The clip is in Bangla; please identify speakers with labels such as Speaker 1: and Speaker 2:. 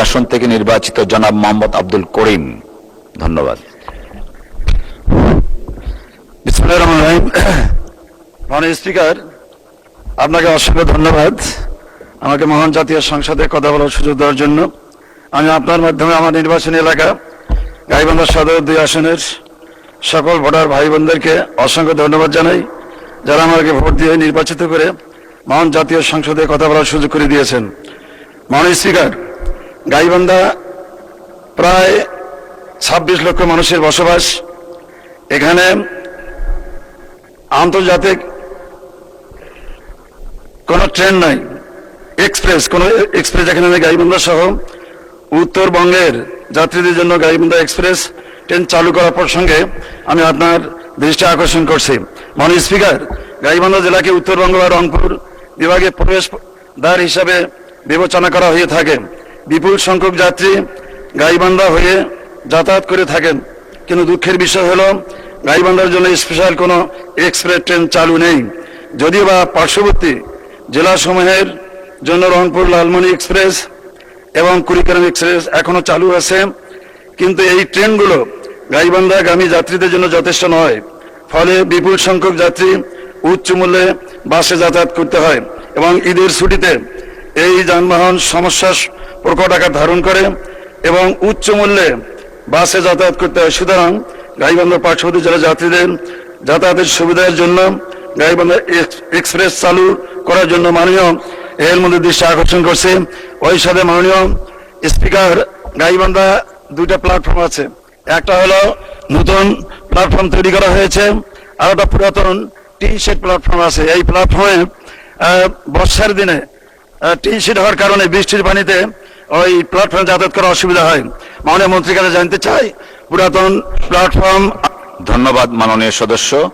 Speaker 1: আসন থেকে নির্বাচিত জনাব মোহাম্মদ আব্দুল করিম। ধন্যবাদ।
Speaker 2: বিসমিল্লাহির রহমানির রহিম। মাননীয় স্পিকার, আপনাকে অসংখ্য ধন্যবাদ আমাকে মহান জাতীয় সংসদে কথা বলার সুযোগ দেওয়ার জন্য। আমি আপনার মাধ্যমে আমার নির্বাচনী এলাকা গাইবান্ধা সদর 2 আসনের সকল ভোটার ভাই বোনদেরকে অসংখ্য ধন্যবাদ জানাই, যারা আমাকে ভোট দিয়ে নির্বাচিত করে মহান জাতীয় সংসদে কথা বলার সুযোগ করে দিয়েছেন। মাননীয় স্পিকার, গাইবান্ধা প্রায় 26 লক্ষ মানুষের বসবাস। এখানে আন্তর্জাতিক কোনো ট্রেন নাই, কোনো এক্সপ্রেস এখানে নেই। গাইবান্ধা সহ উত্তরবঙ্গের যাত্রীদের জন্য গাইবান্ধা এক্সপ্রেস ট্রেন চালু করার প্রসঙ্গে আমি আপনার দৃষ্টি আকর্ষণ করছি। মাননীয় স্পিকার, গাইবান্ধা জেলাকে উত্তরবঙ্গ বা রংপুর বিভাগে প্রবেশ দ্বার হিসাবে বিবেচনা করা হয়ে থাকে। বিপুল সংখ্যক যাত্রী গাইবান্ধা হয়ে যাতায়াত করে থাকেন, কিন্তু দুঃখের বিষয় হলো গাইবান্ধার জন্য স্পেশাল কোনো এক্সপ্রেস ট্রেন চালু নেই। যদিও বা পার্শ্ববর্তী জেলাসমূহের জন্য রংপুর লালমনি এক্সপ্রেস এবং কুড়িগ্রাম এক্সপ্রেস এখনো চালু আছে, কিন্তু এই ট্রেনগুলো গাইবান্ধাগামী যাত্রীদের জন্য যথেষ্ট নয়। ফলে বিপুল সংখ্যক যাত্রী উচ্চ মূল্যে বাসে যাতায়াত করতে হয় এবং ঈদের ছুটিতে এই যানবাহন সমস্যার প্রকট আকার ধারণ করে এবং উচ্চ মূল্যে বাসে যাতায়াত করতে হয়। সুতরাং গাইবান্ধা পার্শ্ববর্তী জেলার যাত্রীদের যাতায়াতের সুবিধার জন্য গাইবান্ধা এক্সপ্রেস চালু করার জন্য মাননীয় এর মধ্যে দৃষ্টি আকর্ষণ করছে। ওই সাথে মাননীয় স্পিকার, গাইবান্ধা 2টা প্ল্যাটফর্ম আছে। একটা হলো নতুন প্ল্যাটফর্ম তৈরি করা হয়েছে, আর একটা পুরাতন টিন শেড প্ল্যাটফর্ম আছে। এই প্ল্যাটফর্মে বর্ষার দিনে টিন শেড হওয়ার কারণে বৃষ্টির পানিতে ওই প্ল্যাটফর্মে যাতায়াত করা অসুবিধা হয়। মাননীয় মন্ত্রীর কাছে জানতে চাই, পুরাতন প্ল্যাটফর্ম।
Speaker 1: ধন্যবাদ মাননীয় সদস্য।